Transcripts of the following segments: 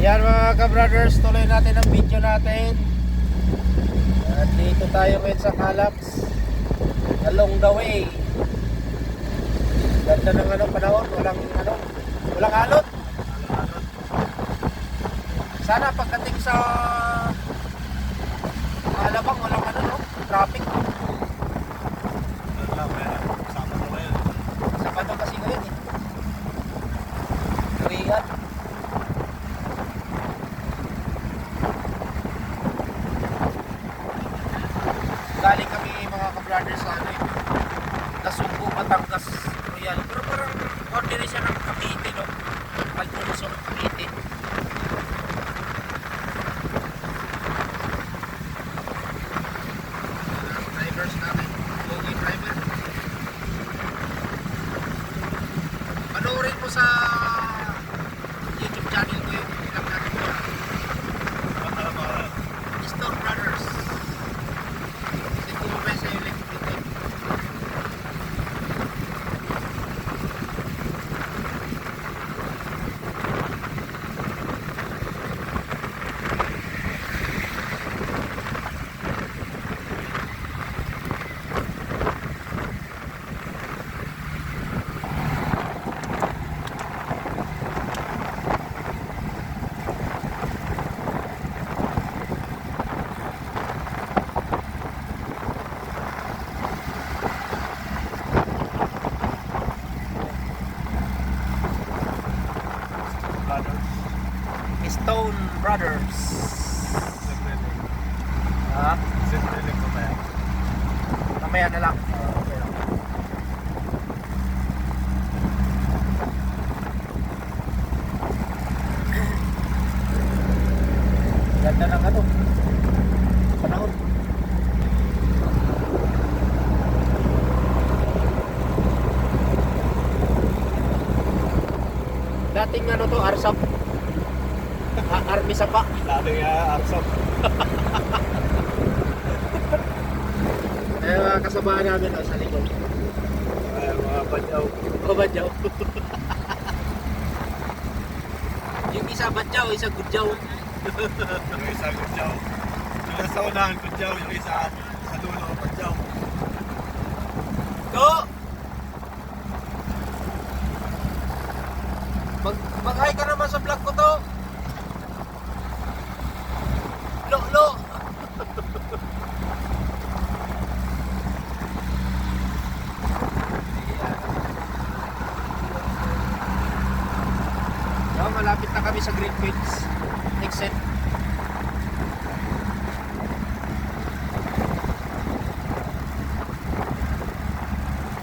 Yan mga ka-brothers, tuloy natin ang video natin. At dito tayo ngayon sa Calaps, along the way. Ganda ng panahon, walang alot. Sana pagdating sa Alabang walang traffic. Sabado kasi ngayon eh. Tuwigan. Galing kami mga ka-brothers sa Nasugbu, Batangas, Royal. Pero parang ordinary siya ng Cavite, no? Alfonso ng Cavite. Drivers natin, Logi driver. Panoorin mo sa YouTube channel ko yung ilang natin ko. Store Brothers. Kasi kumabay sa yung link dito. Stone Brothers. Ha? Mamaya na lang. Okay lang. Ganda ng panahon. Dating Arsap. Army Sapa. Dati nga, Arsap. Mga kasabahan namin sa likod. Mga badyaw. Badyaw. Yung isa badyaw, isa gudyaw. Yung isa badyaw. Yung isa sa unahan badyaw, yung isa sa dulo badyaw. Go! Mag-hi ka naman sa vlog ko to. Lo. So, malapit na kami sa Greenfields exit.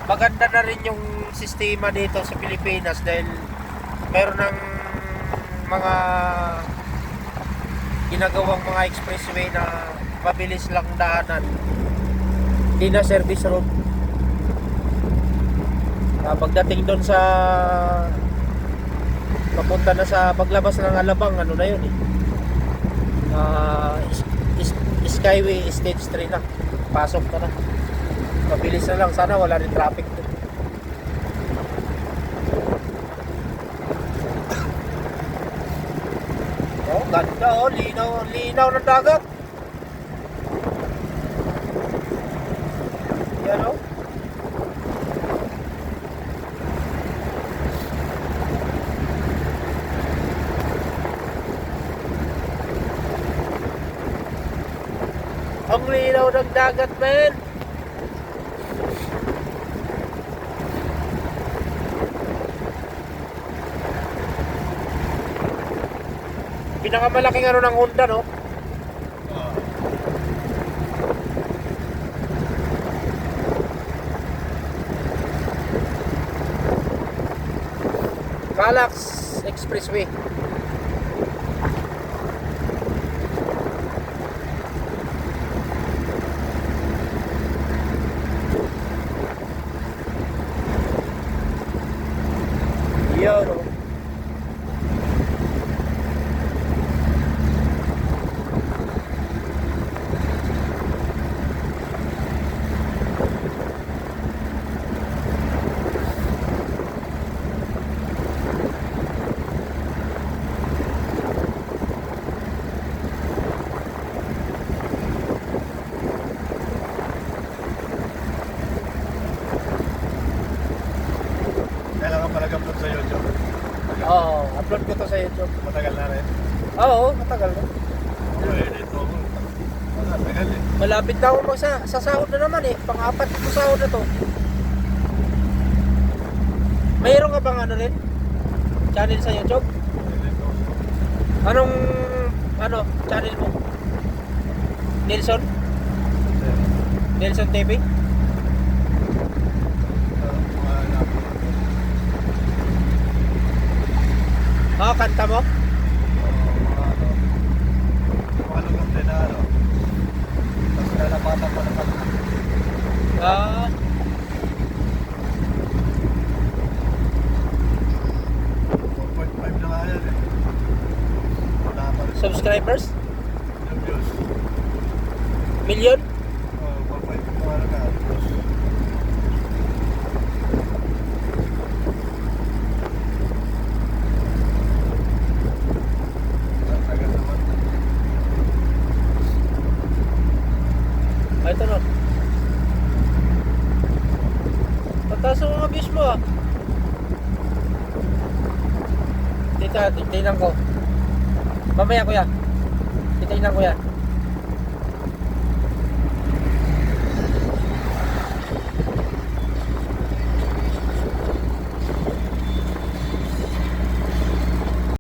Maganda na rin yung sistema dito sa Pilipinas dahil meron ng mga ginagawang mga expressway na mabilis lang daanan, hindi na service road. Pagdating doon sa papunta na sa paglabas ng Alabang, na yun eh, Skyway Stage 3 na, pasok ka na, mabilis na lang. Sana wala rin traffic doon. Oh, ganda linaw ng dagat. Yan oh. Ang linaw ng dagat, man. Pinakamalaking ng Honda, no? Calaps Expressway. Yo, no? Matagal na rin. Oo, matagal na. Okay, dito ako. Matagal eh. Malapit na ako sa sahod na naman eh. Pang-apat ko sahod na to. Mayroon ka bang ano rin? Channel sa YouTube? Dito. Anong channel mo? Nelson? Nelson TV? Oo, kanta mo? Malulong din na ano. Tapos nalapatan pa naman. Ah, 4.5 na nga yan eh. Wala pa rin. subscribers? Yung views. Million? 4.5 na nga views. Tagal naman. Ah, ito no. Pataas ang mga views mo ah. Dito, tingnan ko. Mamaya kuya. Titingnan ko yan.